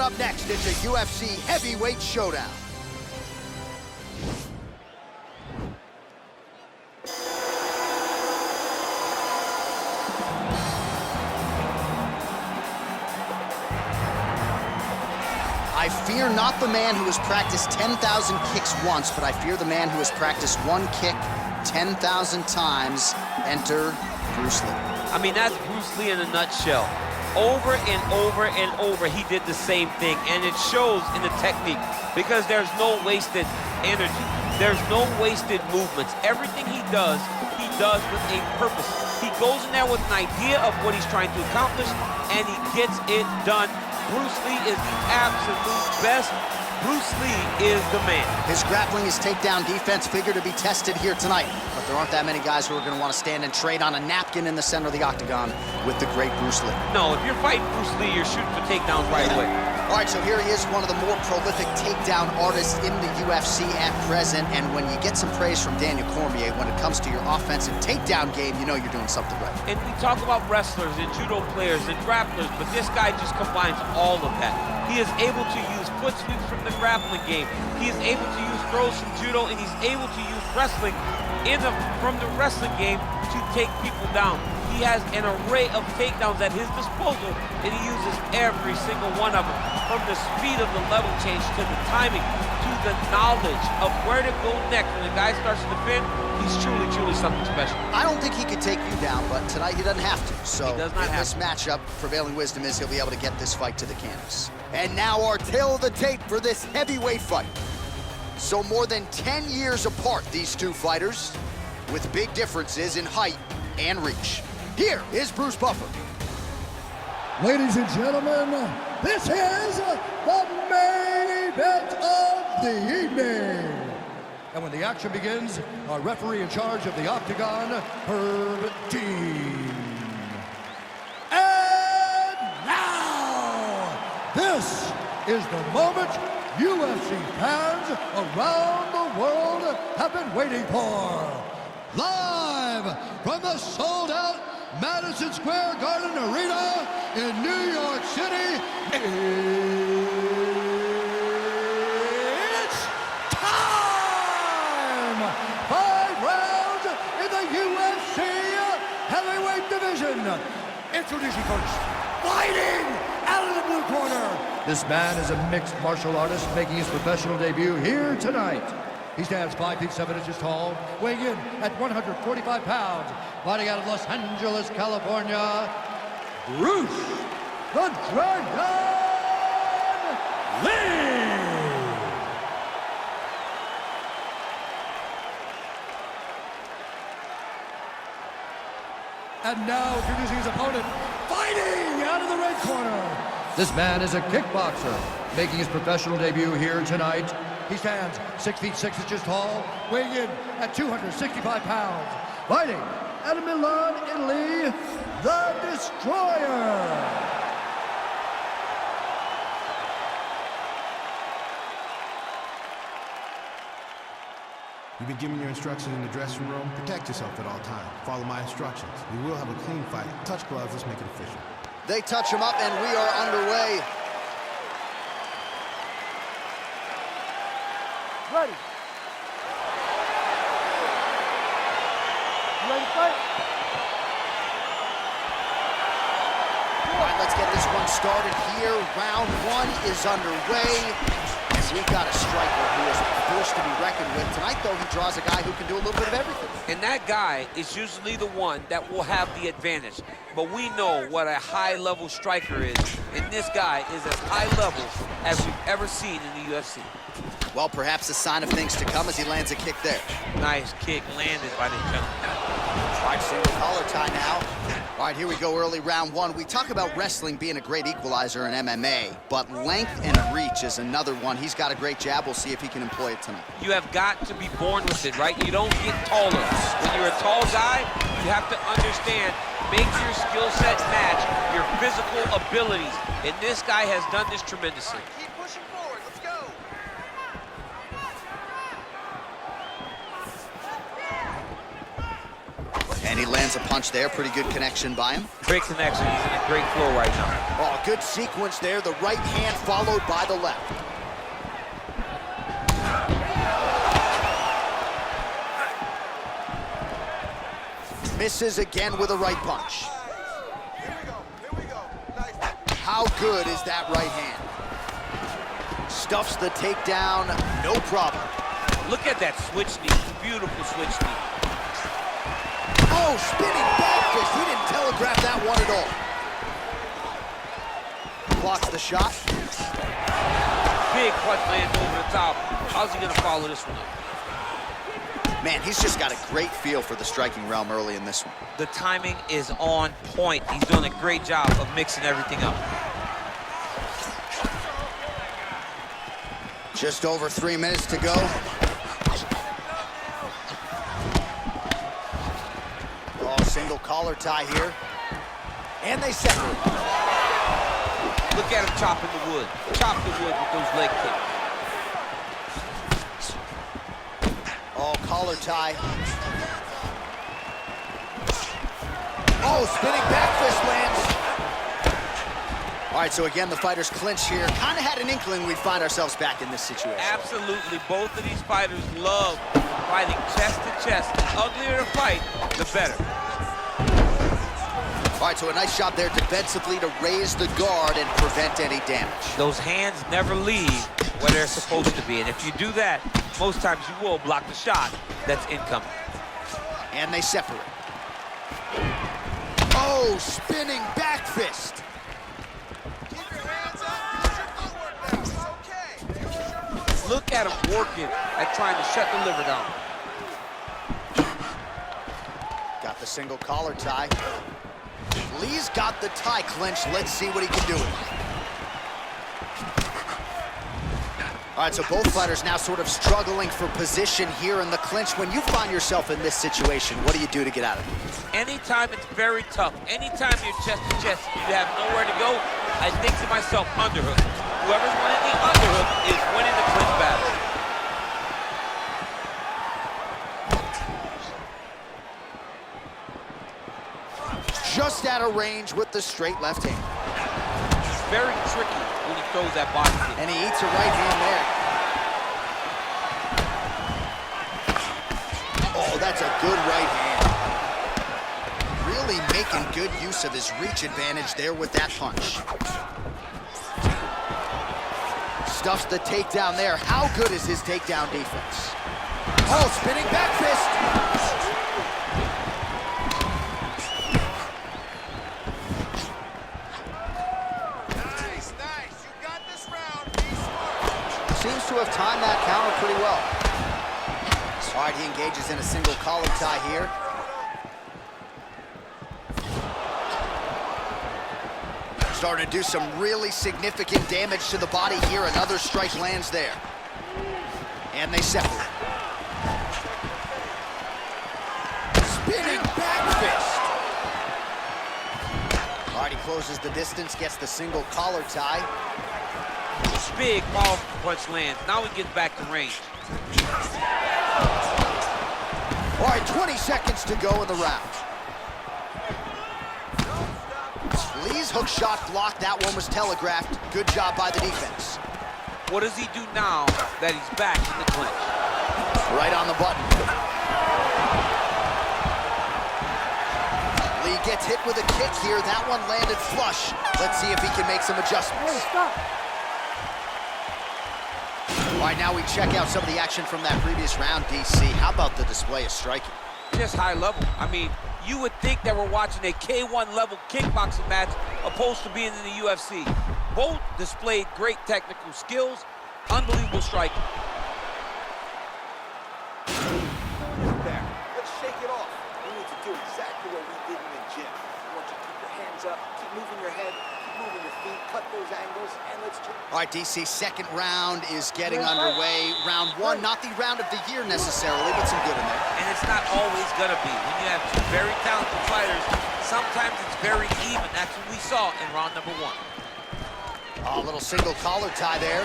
up next, it's a UFC heavyweight showdown. I fear not the man who has practiced 10,000 kicks once, but I fear the man who has practiced one kick 10,000 times. Enter Bruce Lee. I mean, that's Bruce Lee in a nutshell. Over and over and over, he did the same thing, and it shows in the technique because there's no wasted energy. There's no wasted movements. Everything he does with a purpose. He goes in there with an idea of what he's trying to accomplish, and he gets it done. Bruce Lee is the absolute best. Bruce Lee is the man. His grappling, his takedown defense figure to be tested here tonight. But there aren't that many guys who are going to want to stand and trade on a napkin in the center of the octagon with the great Bruce Lee. No, if you're fighting Bruce Lee, you're shooting for takedowns right away. All right, so here he is, one of the more prolific takedown artists in the UFC at present. And when you get some praise from Daniel Cormier, when it comes to your offensive takedown game, you know you're doing something right. And we talk about wrestlers and judo players and grapplers, but this guy just combines all of that. He is able to use foot sweeps from the grappling game. He is able to use throws from judo, and he's able to use wrestling from the wrestling game to take people down. He has an array of takedowns at his disposal, and he uses every single one of them. From the speed of the level change, to the timing, to the knowledge of where to go next. When the guy starts to defend, he's truly, truly something special. I don't think he could take you down, but tonight he doesn't have to. So he does not have this to. matchup, prevailing wisdom is he'll be able to get this fight to the canvas. And now our tale of the tape for this heavyweight fight. So more than 10 years apart, these two fighters, with big differences in height and reach. Here is Bruce Buffer. Ladies and gentlemen, this is the main event of the evening. And when the action begins, our referee in charge of the octagon, Herb Dean. And now, this is the moment UFC fans around the world have been waiting for. Live from the sold-out Madison Square Garden Arena in New York City, it's time! 5 rounds in the UFC heavyweight division. Introducing first, fighting out of the blue corner. This man is a mixed martial artist making his professional debut here tonight. He stands 5 feet 7 inches tall, weighing in at 145 pounds, fighting out of Los Angeles, California, Bruce the Dragon Lee! And now introducing his opponent, fighting out of the red corner. This man is a kickboxer, making his professional debut here tonight. He stands 6 feet 6 inches tall, weighing in at 265 pounds, fighting out of Milan, Italy, the Destroyer. You've been given your instructions in the dressing room. Protect yourself at all times. Follow my instructions. We will have a clean fight. Touch gloves, let's make it official. They touch him up and we are underway. Ready. You ready to fight? All right, let's get this one started here. Round 1 is underway. And we've got a striker who is a force to be reckoned with. Tonight, though, he draws a guy who can do a little bit of everything. And that guy is usually the one that will have the advantage. But we know what a high-level striker is, and this guy is as high level as we've ever seen in the UFC. Well, perhaps a sign of things to come as he lands a kick there. Nice kick landed by this gentleman. All right, single collar tie now. All right, here we go, early round 1. We talk about wrestling being a great equalizer in MMA, but length and reach is another one. He's got a great jab. We'll see if he can employ it tonight. You have got to be born with it, right? You don't get taller. When you're a tall guy, you have to understand, make your skill set match your physical abilities. And this guy has done this tremendously. Keep pushing forward. Let's go. And he lands a punch there. Pretty good connection by him. Great connection. He's in a great flow right now. Oh, good sequence there. The right hand followed by the left. Misses again with a right punch. How good is that right hand? Stuffs the takedown, no problem. Look at that switch knee. Beautiful switch knee. Oh, spinning back fist. He didn't telegraph that one at all. Blocks the shot. Big punch lands over the top. How's he gonna follow this one up? Man, he's just got a great feel for the striking realm early in this one. The timing is on point. He's doing a great job of mixing everything up. Just over 3 minutes to go. Oh, single collar tie here. And they separate. Look at him chopping the wood. Chop the wood with those leg kicks. Oh, collar tie. Oh, spinning back fist lands. All right, so again, the fighters clinch here. Kind of had an inkling we'd find ourselves back in this situation. Absolutely. Both of these fighters love fighting chest to chest. The uglier the fight, the better. All right, so a nice job there defensively to raise the guard and prevent any damage. Those hands never leave where they're supposed to be. And if you do that, most times you will block the shot that's incoming. And they separate. Oh, spinning back fist. Look at him working at trying to shut the liver down. Got the single collar tie. Lee's got the tie clinch. Let's see what he can do with it. All right, so both fighters now sort of struggling for position here in the clinch. When you find yourself in this situation, what do you do to get out of it? Anytime it's very tough, anytime you're chest to chest, you have nowhere to go, I think to myself, underhook. Whoever's winning the underhook is winning the clinch battle. Just out of range with the straight left hand. It's very tricky when he throws that body kick. And he eats a right hand there. Oh, that's a good right hand. Really making good use of his reach advantage there with that punch. Stuffs the takedown there. How good is his takedown defense? Oh, spinning back fist. Nice. You got this round. Be smart. Seems to have timed that counter pretty well. All right, he engages in a single collar tie here. Starting to do some really significant damage to the body here. Another strike lands there. And they separate. Spinning back fist. All right, he closes the distance, gets the single collar tie. Big, powerful punch lands. Now he gets back to range. All right, 20 seconds to go in the round. Lee's hook shot blocked. That one was telegraphed. Good job by the defense. What does he do now that he's back in the clinch? Right on the button. Lee gets hit with a kick here. That one landed flush. Let's see if he can make some adjustments. All right, now we check out some of the action from that previous round, DC. How about the display of striking? Just high level. I mean, you would think that we're watching a K1 level kickboxing match opposed to being in the UFC. Both displayed great technical skills, unbelievable striking. There. Let's shake it off. We need to do exactly what we did in the gym. I want you to keep your hands up, keep moving your head, keep moving your feet, cut those angles, and let's just... All right, DC, second round is getting underway. Round one, not the round of the year necessarily, but some good in there. And it's not always gonna be. When you have two very talented fighters, sometimes it's very even. That's what we saw in round number one. Oh, a little single collar tie there.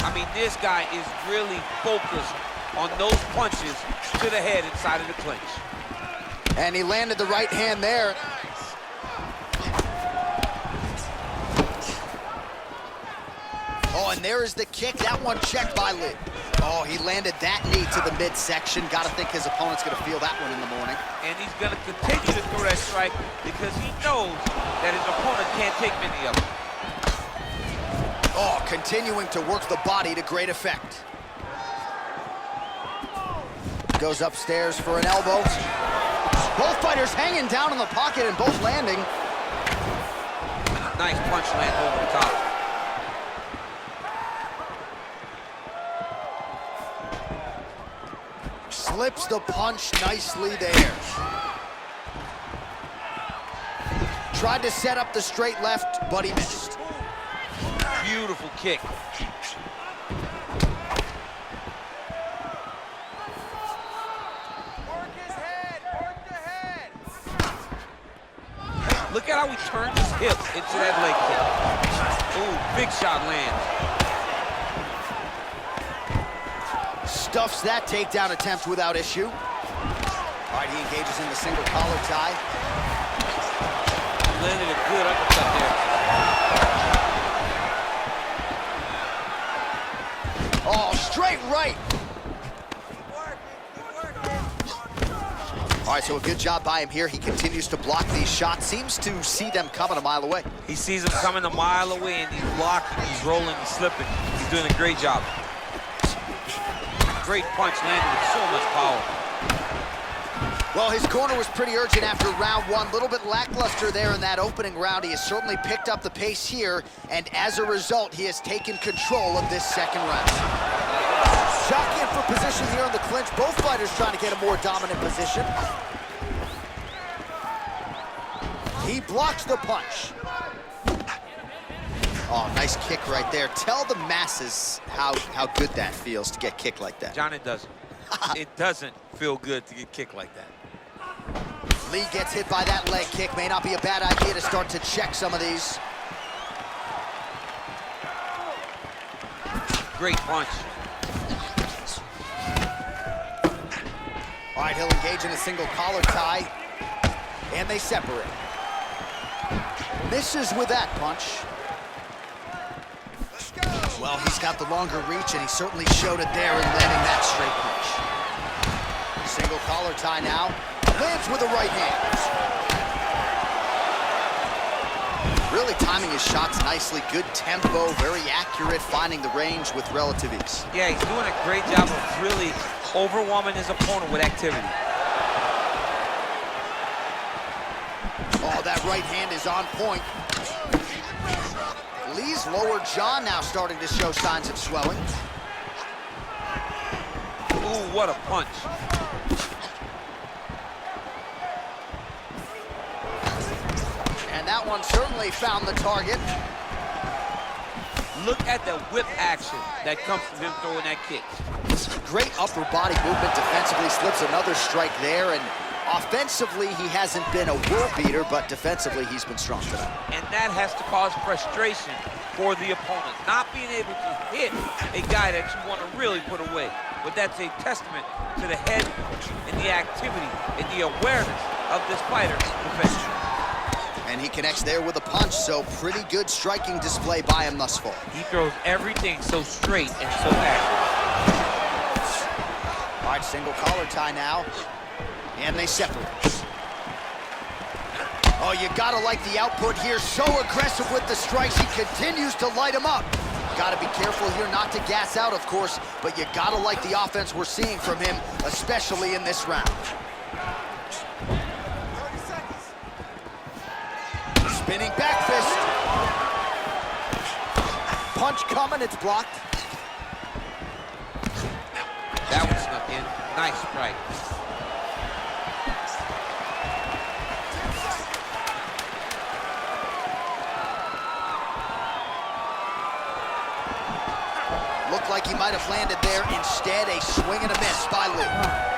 I mean, this guy is really focused on those punches to the head inside of the clinch. And he landed the right hand there. Oh, and there is the kick. That one checked by Lee. Oh, he landed that knee to the midsection. Got to think his opponent's going to feel that one in the morning. And he's going to continue to throw that strike because he knows that his opponent can't take many of them. Oh, continuing to work the body to great effect. Goes upstairs for an elbow. Both fighters hanging down in the pocket and both landing. Nice punch land over the top. Slips the punch nicely there. Tried to set up the straight left, but he missed. Beautiful kick. Look at how he turned his hip into that leg kick. Ooh, big shot lands. Stuffs that takedown attempt without issue. All right, he engages in the single collar tie. Landed a good uppercut there. Oh, straight right. All right, so a good job by him here. He continues to block these shots. Seems to see them coming a mile away. He sees them coming a mile away, and he's blocking, he's rolling, he's slipping. He's doing a great job. Great punch landed with so much power. Well, his corner was pretty urgent after round one. A little bit lackluster there in that opening round. He has certainly picked up the pace here, and as a result, he has taken control of this second round. Jockeying for position here in the clinch. Both fighters trying to get a more dominant position. He blocks the punch. Oh, nice kick right there. Tell the masses how good that feels to get kicked like that. John, it doesn't. It doesn't feel good to get kicked like that. Lee gets hit by that leg kick. May not be a bad idea to start to check some of these. Great punch. All right, he'll engage in a single collar tie, and they separate. Misses with that punch. Well, he's got the longer reach, and he certainly showed it there in landing that straight punch. Single collar tie now. Lands with the right hand. Really timing his shots nicely. Good tempo, very accurate, finding the range with relative ease. Yeah, he's doing a great job of really overwhelming his opponent with activity. Oh, that right hand is on point. Lee's lower jaw now starting to show signs of swelling. Ooh, what a punch. And that one certainly found the target. Look at the whip action that comes from him throwing that kick. Great upper body movement defensively, slips another strike there, and offensively he hasn't been a world beater, but defensively he's been strong tonight. And that has to cause frustration for the opponent. Not being able to hit a guy that you want to really put away. But that's a testament to the head and the activity and the awareness of this fighter's defense. And he connects there with a punch, so pretty good striking display by him thus far. He throws everything so straight and so accurate. All right, single collar tie now, and they separate. Oh, you gotta like the output here. So aggressive with the strikes. He continues to light him up. Gotta be careful here not to gas out, of course, but you gotta like the offense we're seeing from him, especially in this round. Spinning back fist. Punch coming, it's blocked. That one snuck in. Nice strike. Looked like he might have landed there. Instead, a swing and a miss by Lee.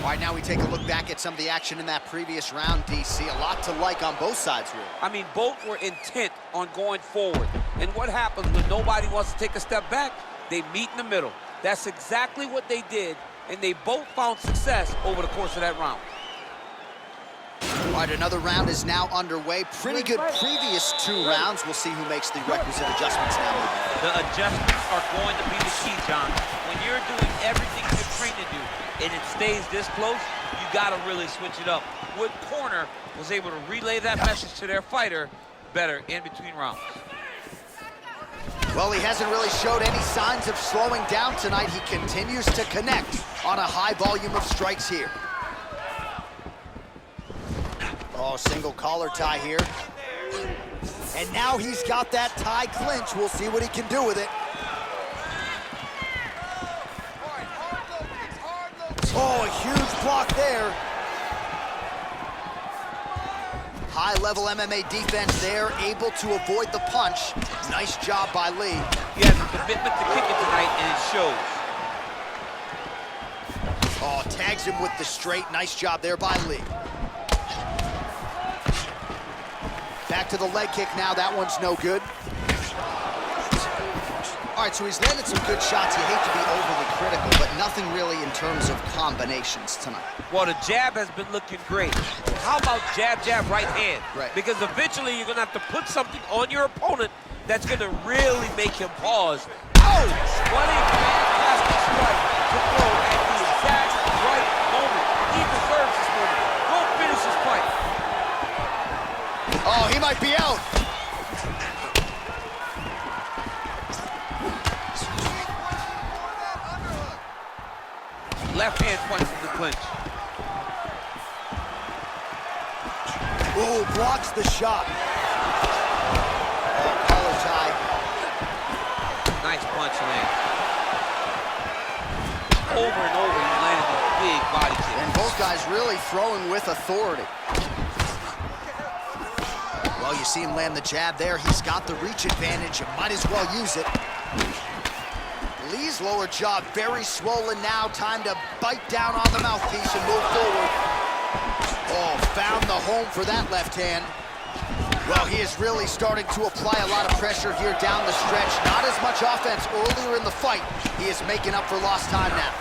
All right, now we take a look back at some of the action in that previous round, DC. A lot to like on both sides, really. I mean, both were intent on going forward. And what happens when nobody wants to take a step back? They meet in the middle. That's exactly what they did, and they both found success over the course of that round. All right, another round is now underway. Pretty good previous 2 rounds. We'll see who makes the requisite adjustments now. The adjustments are going to be the key, John. When you're doing everything you're trained to do, and it stays this close, you gotta really switch it up. Wood Corner was able to relay that message to their fighter better in between rounds. Well, he hasn't really showed any signs of slowing down tonight. He continues to connect on a high volume of strikes here. Oh, single collar tie here. And now he's got that tie clinch. We'll see what he can do with it. Oh, a huge block there. High-level MMA defense there, able to avoid the punch. Nice job by Lee. He has a commitment to kicking tonight, and it shows. Oh, tags him with the straight. Nice job there by Lee. Back to the leg kick now. That one's no good. All right, so he's landed some good shots. You hate to be overly critical, but nothing really in terms of combinations tonight. Well, the jab has been looking great. How about jab, jab, right hand? Right. Because eventually you're going to have to put something on your opponent that's going to really make him pause. Oh, what a fantastic strike to throw at the exact right moment. He deserves this moment. Go finish his fight. Oh, he might be out. Left hand punch from the clinch. Ooh, blocks the shot. Oh, collar tie. Nice punch land. Over and over, he landed a big body kick. And both guys really throwing with authority. Well, you see him land the jab there. He's got the reach advantage. You might as well use it. Lee's lower jaw very swollen now. Time to bite down on the mouthpiece and move forward. Oh, found the home for that left hand. Well, he is really starting to apply a lot of pressure here down the stretch. Not as much offense earlier in the fight. He is making up for lost time now.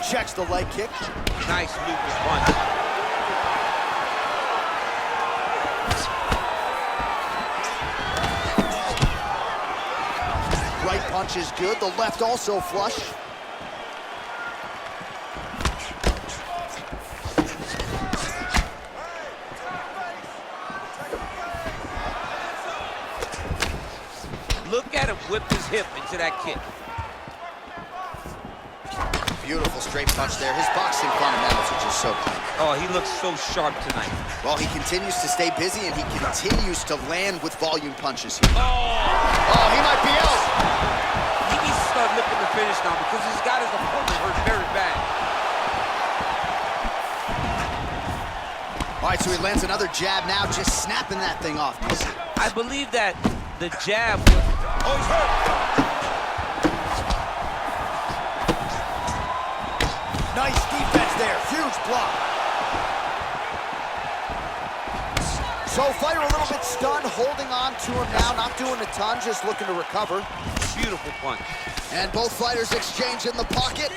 Checks the leg kick. Nice Lucas punch. Right punch is good. The left also flush. Look at him whip his hip into that kick. Beautiful straight punch there. His boxing fundamentals are just so clean. Oh, he looks so sharp tonight. Well, he continues to stay busy, and he continues to land with volume punches here. Oh, he might be out. He needs to start looking to finish now because he's got his opponent hurt very bad. All right, so he lands another jab now, just snapping that thing off. I believe that the jab was... Oh, he's hurt. Nice defense there, huge block. So fighter a little bit stunned, holding on to him now, not doing a ton, just looking to recover. Beautiful punch. And both fighters exchange in the pocket.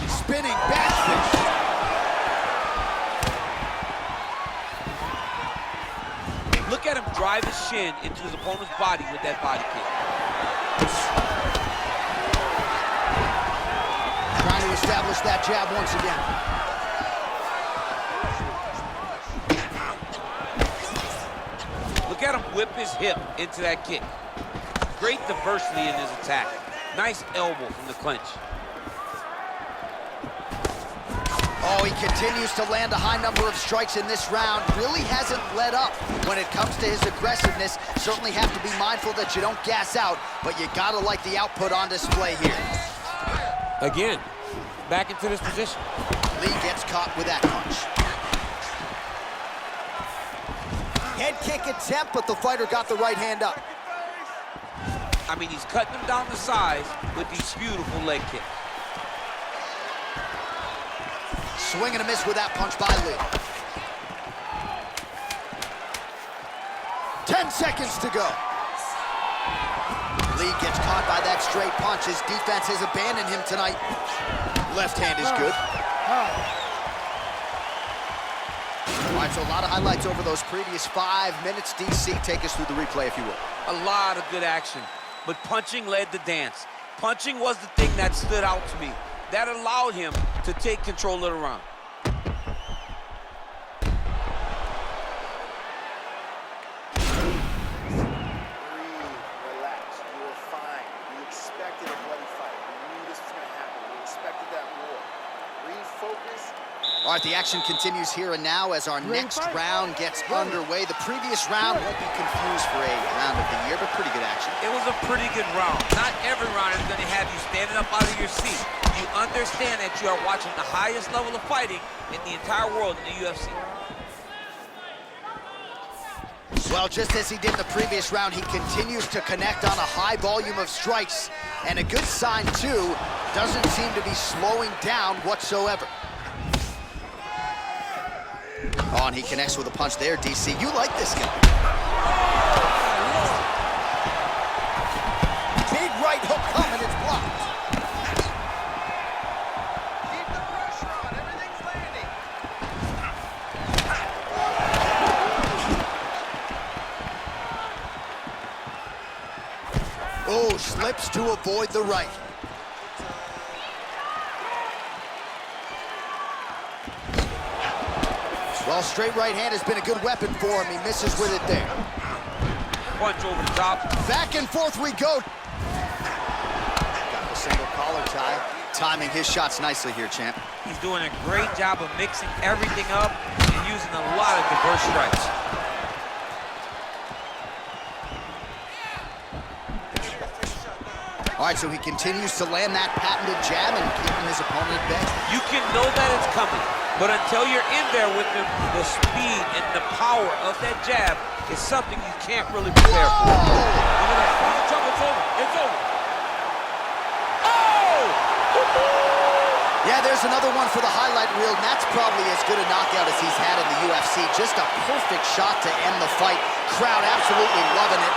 Spinning backfish. Look at him drive his shin into his opponent's body with that body kick. Trying to establish that jab once again. Look at him whip his hip into that kick. Great diversity in his attack. Nice elbow from the clinch. Oh, he continues to land a high number of strikes in this round. Really hasn't let up when it comes to his aggressiveness. Certainly have to be mindful that you don't gas out, but you gotta like the output on display here. Again, back into this position. Lee gets caught with that punch. Head kick attempt, but the fighter got the right hand up. I mean, he's cutting him down to size with these beautiful leg kicks. Swing and a miss with that punch by Lee. 10 seconds to go. Lee gets caught by that straight punch. His defense has abandoned him tonight. Left hand is good. All right, so a lot of highlights over those previous 5 minutes. DC, take us through the replay, if you will. A lot of good action, but punching led the dance. Punching was the thing that stood out to me. That allowed him to take control of the round. All right, the action continues here and now as our next round gets underway. The previous round won't be confused for a round of the year, but pretty good action. It was a pretty good round. Not every round is going to have you standing up out of your seat. You understand that you are watching the highest level of fighting in the entire world in the UFC. Well, just as he did in the previous round, he continues to connect on a high volume of strikes. And a good sign, too, doesn't seem to be slowing down whatsoever. Oh, and he connects with a punch there, DC. You like this guy. Big right hook coming, it's blocked. Keep the pressure on, everything's landing. Oh, slips to avoid the right. Well, straight right hand has been a good weapon for him. He misses with it there. Punch over the top. Back and forth we go. Got the single collar tie. Timing his shots nicely here, champ. He's doing a great job of mixing everything up and using a lot of diverse strikes. All right, so he continues to land that patented jab and keeping his opponent at bay. You can know that it's coming, but until you're in there with him, the speed and the power of that jab is something you can't really prepare for. Look at that. Look at trouble. It's over. It's over. Oh! Yeah, there's another one for the highlight reel, and that's probably as good a knockout as he's had in the UFC. Just a perfect shot to end the fight. Crowd absolutely loving it.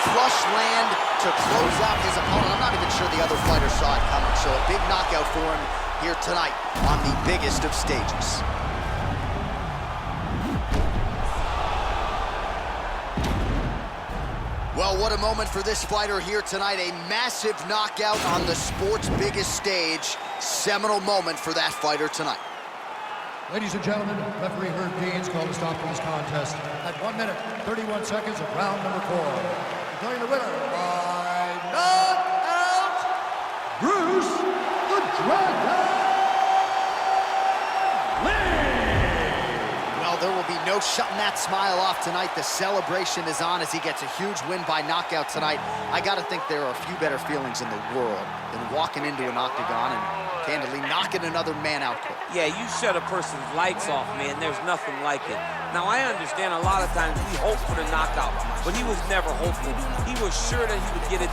Flush land to close out his opponent. I'm not even sure the other fighter saw it coming, so a big knockout for him here tonight on the biggest of stages. Well, what a moment for this fighter here tonight. A massive knockout on the sport's biggest stage. Seminal moment for that fighter tonight. Ladies and gentlemen, referee Herb Dean's called a stop to this contest at 1 minute, 31 seconds of round number 4. Declaring the winner by knockout, Bruce the Dragon Lee! Well, there will be no shutting that smile off tonight. The celebration is on as he gets a huge win by knockout tonight. I gotta think there are a few better feelings in the world than walking into an octagon and candidly knocking another man out quick. Yeah, you shut a person's lights off, man. There's nothing like it. Now, I understand a lot of times we hope for the knockout, but he was never hopeful. He was sure that he would get it